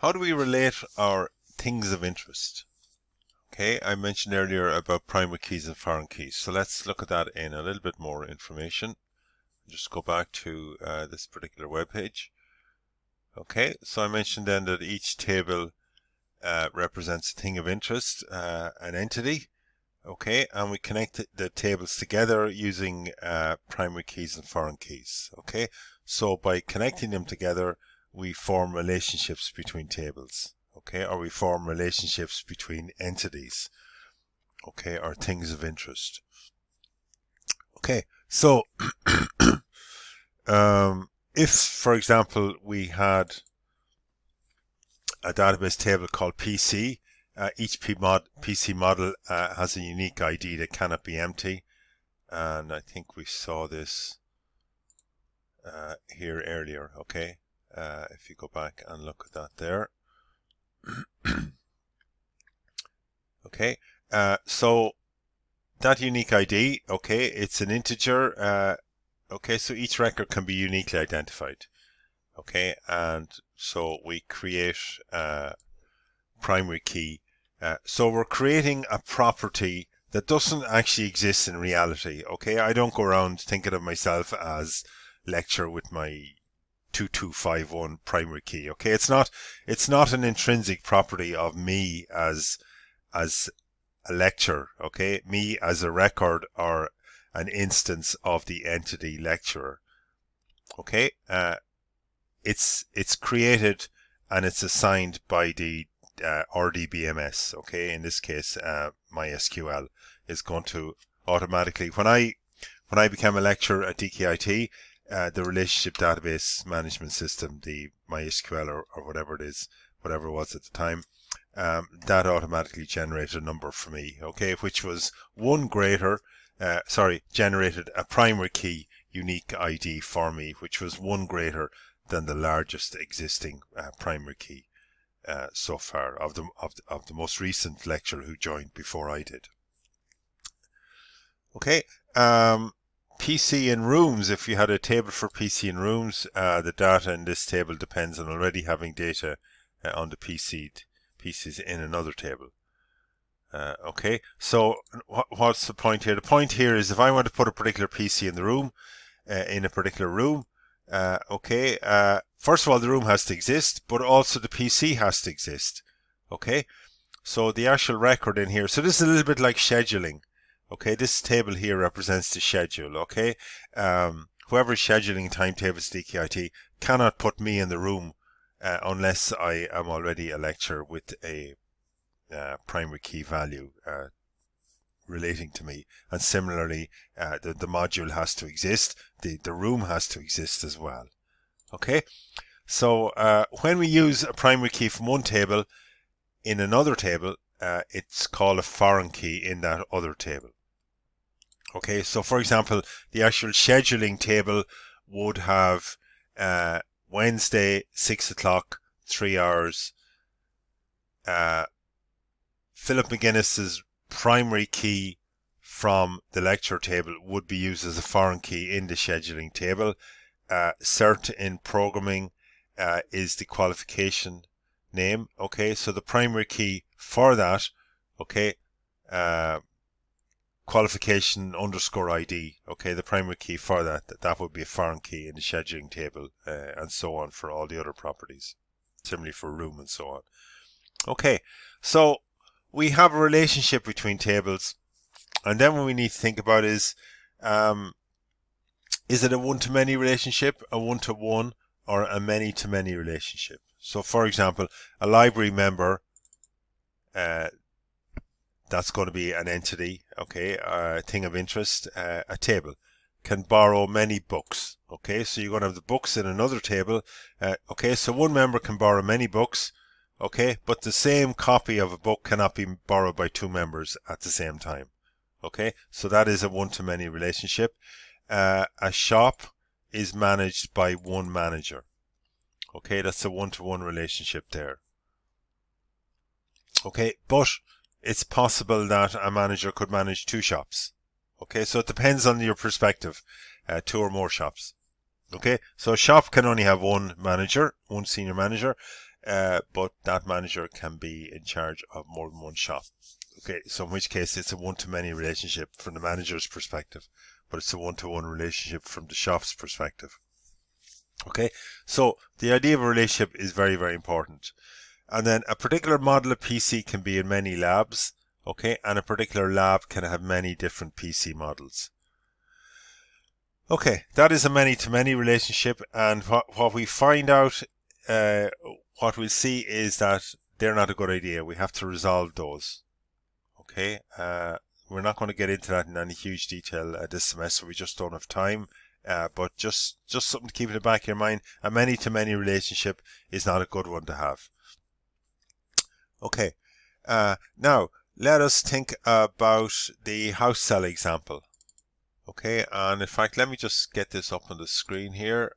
How do we relate our things of interest? Okay, I mentioned earlier about primary keys and foreign keys. So let's look at that in a little bit more information. Just go back to this particular web page. Okay, so I mentioned then that each table represents a thing of interest, an entity. Okay, and we connect the tables together using primary keys and foreign keys. Okay, so by connecting them together, we form relationships between tables. Okay, or we form relationships between entities. Okay, or things of interest. Okay, so if, for example, we had a database table called PC, each PC model has a unique ID that cannot be empty, and I think we saw this here earlier. Okay, if you go back and look at that there. Okay, so that unique ID, okay, it's an integer. Okay, so each record can be uniquely identified. Okay, and so we create primary key. So we're creating a property that doesn't actually exist in reality. Okay, I don't go around thinking of myself as lecture with my 2251 primary key. Okay, it's not an intrinsic property of me as a lecture. Okay, me as a record or an instance of the entity lecturer. Okay, it's created and it's assigned by the RDBMS. Okay, in this case, MySQL is going to automatically, when I became a lecturer at DKIT, the relationship database management system, the MySQL or whatever it is, whatever it was at the time, that automatically generated a number for me. Okay, which was generated a primary key unique ID for me, which was one greater than the largest existing primary key so far of the most recent lecturer who joined before I did. Okay, PC in rooms. If you had a table for PC in rooms, the data in this table depends on already having data on the PCs in another table. Okay, so what's the point here? The point here is if I want to put a particular PC in the room, in a particular room, okay, first of all, the room has to exist, but also the PC has to exist. Okay, so the actual record in here, so this is a little bit like scheduling. Okay, this table here represents the schedule. Okay, whoever's scheduling timetables DKIT cannot put me in the room unless I am already a lecturer with a primary key value relating to me, and similarly the module has to exist, the room has to exist as well. Okay, so when we use a primary key from one table in another table, it's called a foreign key in that other table. Okay, so for example, the actual scheduling table would have Wednesday 6 o'clock 3 hours. Philip McGuinness's primary key from the lecture table would be used as a foreign key in the scheduling table. Cert in programming is the qualification name. Okay, so the primary key for that, okay, qualification underscore ID. Okay, the primary key for that would be a foreign key in the scheduling table, and so on for all the other properties. Similarly for room and so on. Okay, so we have a relationship between tables, and then what we need to think about is it a one-to-many relationship, a one-to-one, or a many-to-many relationship? So for example, a library member, that's going to be an entity, okay, a thing of interest, a table, can borrow many books. Okay, so you're going to have the books in another table. Okay, so one member can borrow many books. Okay, but the same copy of a book cannot be borrowed by two members at the same time. Okay, so that is a one-to-many relationship. A shop is managed by one manager. Okay, that's a one-to-one relationship there. Okay, but it's possible that a manager could manage two shops. Okay, so it depends on your perspective, two or more shops. Okay, so a shop can only have one manager, one senior manager. but that manager can be in charge of more than one shop. Okay, so in which case it's a one-to-many relationship from the manager's perspective, but it's a one-to-one relationship from the shop's perspective. Okay, so the idea of a relationship is very, very important. And then a particular model of PC can be in many labs, okay, and a particular lab can have many different PC models. Okay, that is a many-to-many relationship, and what we find out, what we'll see is that they're not a good idea. We have to resolve those. Okay, we're not going to get into that in any huge detail this semester. We just don't have time. But just something to keep in the back of your mind. A many-to-many relationship is not a good one to have. Okay, now let us think about the house cell example. Okay, and in fact, let me just get this up on the screen here.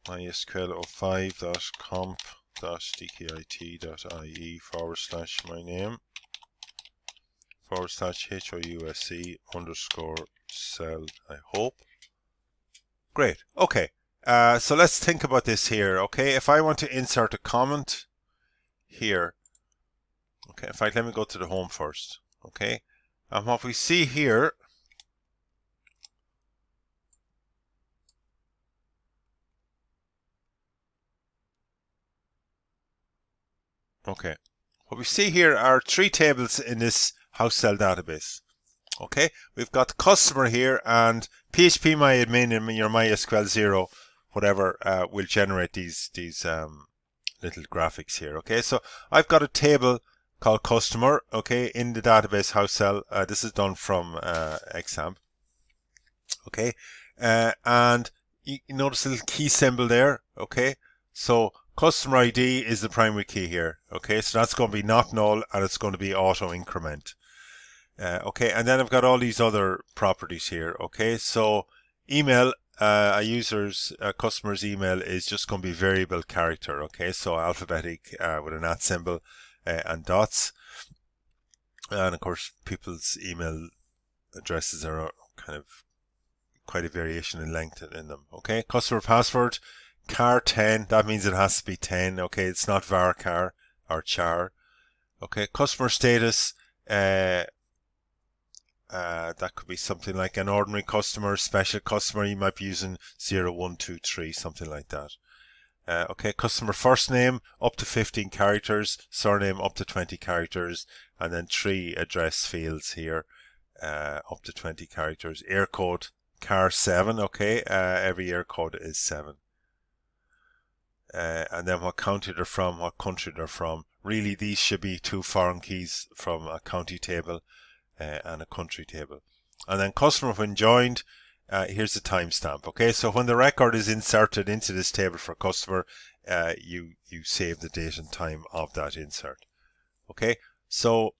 mysql05.comp.dkit.ie/my name /house_cell, I hope. Great. Okay. So let's think about this here. Okay. If I want to insert a comment here. Okay. In fact, let me go to the home first. Okay. And what we see here. Okay. What we see here are three tables in this house cell database. Okay, we've got the customer here, and phpMyAdmin and your MySQL 0, whatever, will generate these little graphics here. Okay, so I've got a table called customer. Okay, in the database house cell. This is done from XAMPP. Okay, and you notice a little key symbol there. Okay, so customer ID is the primary key here. Okay, so that's going to be not null, and it's going to be auto increment. Okay, and then I've got all these other properties here. Okay, so email, a customer's email is just going to be variable character. Okay, so alphabetic with an @ symbol and dots. And of course, people's email addresses are kind of quite a variation in length in them. Okay, customer password, char 10. That means it has to be 10. Okay, it's not varchar or char. Okay, customer status. That could be something like an ordinary customer, special customer. You might be using 0, 1, 2, 3, something like that. Okay, customer first name up to 15 characters, surname up to 20 characters, and then 3 address fields here up to 20 characters. Air code char 7. Okay, every air code is 7. And then what county they're from, what country they're from. Really, these should be 2 foreign keys from a county table and a country table. And then customer when joined, here's the timestamp. Okay, so when the record is inserted into this table for customer, you save the date and time of that insert. Okay, so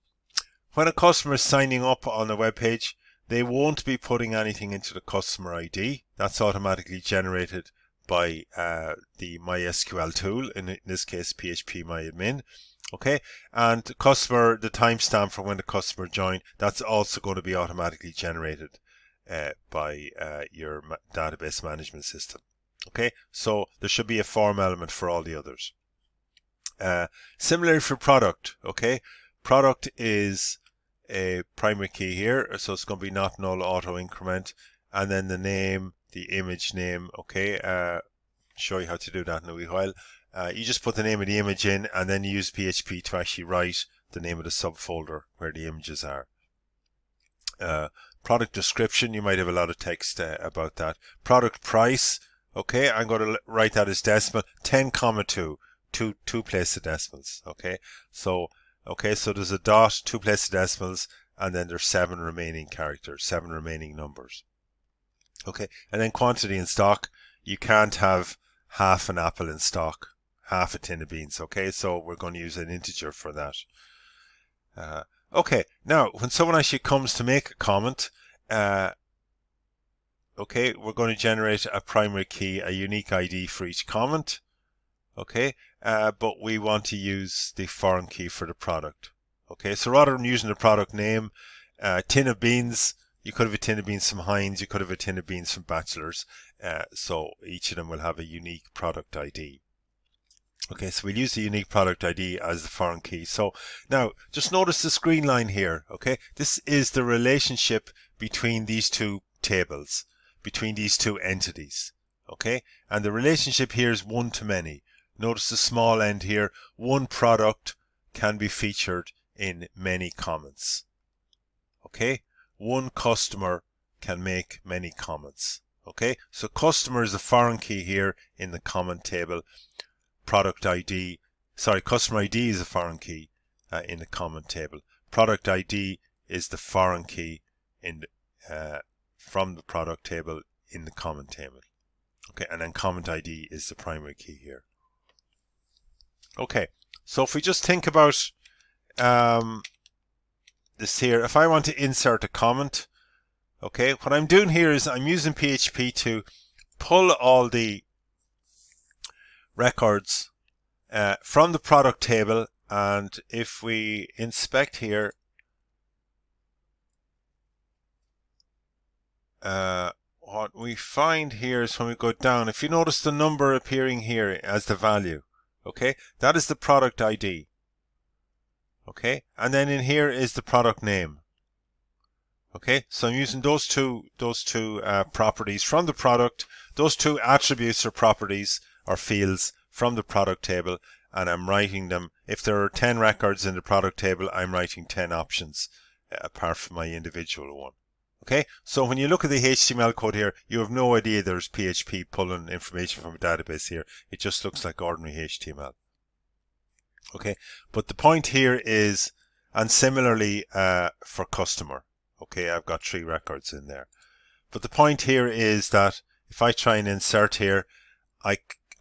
when a customer is signing up on a web page, they won't be putting anything into the customer ID. That's automatically generated by the MySQL tool, in this case phpMyAdmin. Okay, and the timestamp for when the customer joined, that's also going to be automatically generated by your database management system. Okay, so there should be a form element for all the others. Similarly for product. Okay, product is a primary key here, so it's going to be not null auto increment, and then the name, the image name. Okay, show you how to do that in a wee while. You just put the name of the image in, and then you use PHP to actually write the name of the subfolder where the images are. Product description, you might have a lot of text about that. Product price, okay, I'm going to write that as decimal, 10,2, two place of decimals. Okay, so there's a dot, 2 place of decimals, and then there's 7 remaining characters, 7 remaining numbers. Okay, and then quantity in stock, you can't have half an apple in stock, half a tin of beans. Okay, so we're going to use an integer for that. Okay, now when someone actually comes to make a comment, okay, we're going to generate a primary key, a unique ID for each comment. Okay, but we want to use the foreign key for the product. Okay, so rather than using the product name, tin of beans, you could have a tin of beans from Heinz, you could have a tin of beans from Bachelor's. So each of them will have a unique product ID. Okay, so we'll use the unique product ID as the foreign key. So now just notice this green line here. Okay, this is the relationship between these two tables, between these two entities. Okay, and the relationship here is one to many. Notice the small end here. One product can be featured in many comments. Okay, one customer can make many comments. Okay, so customer is a foreign key here in the comment table. Product ID, customer ID is a foreign key in the comment table. Product ID is the foreign key in from the product table in the comment table. Okay, and then comment ID is the primary key here. Okay, so if we just think about this here, if I want to insert a comment, okay, what I'm doing here is I'm using PHP to pull all the records from the product table, and if we inspect here, what we find here is when we go down, if you notice the number appearing here as the value, okay, that is the product ID. Okay, and then in here is the product name. Okay, so I'm using those two properties from the product, those two attributes or properties or fields from the product table, and I'm writing them. If there are 10 records in the product table, I'm writing 10 options apart from my individual one. Okay, so when you look at the HTML code here, you have no idea there's PHP pulling information from a database here. It just looks like ordinary HTML. Okay, but the point here is, and similarly for customer. Okay, I've got 3 records in there. But the point here is that if I try and insert here,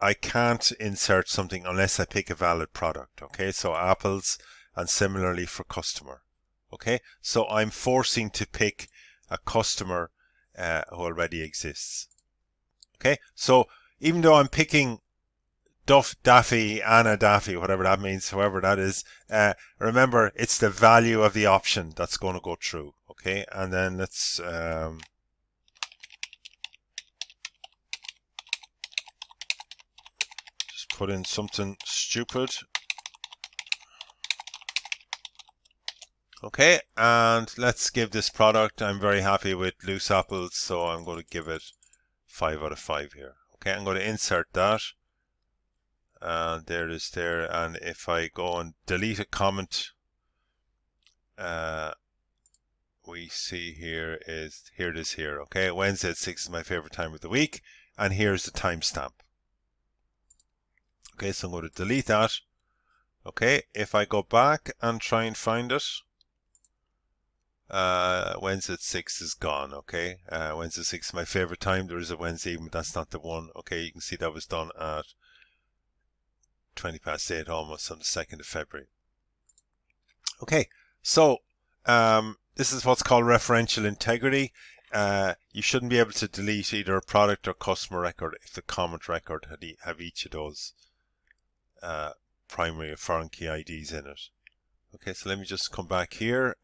I can't insert something unless I pick a valid product. Okay, so apples, and similarly for customer. Okay, so I'm forcing to pick a customer who already exists. Okay, so even though I'm picking Daffy, Anna Daffy, whatever that means, however that is, remember it's the value of the option that's going to go through. Okay, and then let's just put in something stupid. Okay, and let's give this product, I'm very happy with loose apples, so I'm going to give it 5 out of 5 here. Okay, I'm going to insert that. And there it is there, and if I go and delete a comment, we see here it is here. Okay, Wednesday at 6 is my favorite time of the week, and here's the timestamp. Okay, so I'm going to delete that. Okay, if I go back and try and find it, Wednesday at 6 is gone. Okay, Wednesday at 6 is my favorite time. There is a Wednesday, but that's not the one. Okay, you can see that was done at 20 past 8 almost on the 2nd of February. Okay, so this is what's called referential integrity. You shouldn't be able to delete either a product or customer record if the comment record have each of those primary or foreign key IDs in it. Okay, so let me just come back here.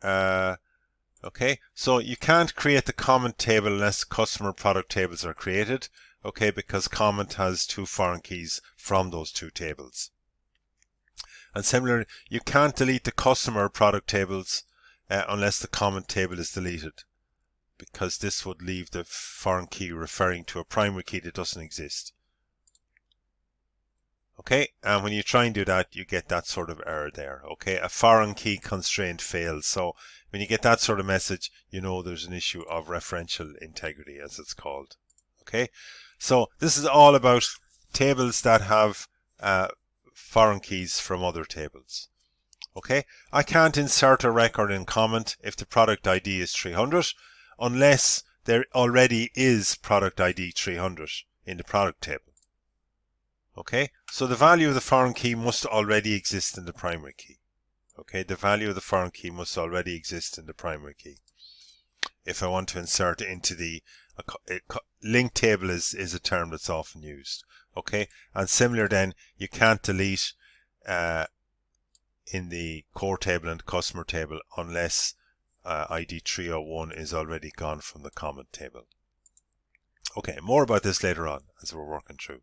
Okay, so you can't create the comment table unless customer product tables are created. Okay, because comment has 2 foreign keys from those 2 tables. And similarly, you can't delete the customer product tables unless the comment table is deleted, because this would leave the foreign key referring to a primary key that doesn't exist. Okay, and when you try and do that, you get that sort of error there. Okay, a foreign key constraint fails. So when you get that sort of message, you know there's an issue of referential integrity, as it's called. Okay, so this is all about tables that have foreign keys from other tables. Okay, I can't insert a record in comment if the product ID is 300 unless there already is product ID 300 in the product table. Okay, so the value of the foreign key must already exist in the primary key. Okay, the value of the foreign key must already exist in the primary key if I want to insert into the linked table is a term that's often used. Okay, and similar then, you can't delete in the core table and customer table unless ID 301 is already gone from the comment table. Okay, more about this later on as we're working through.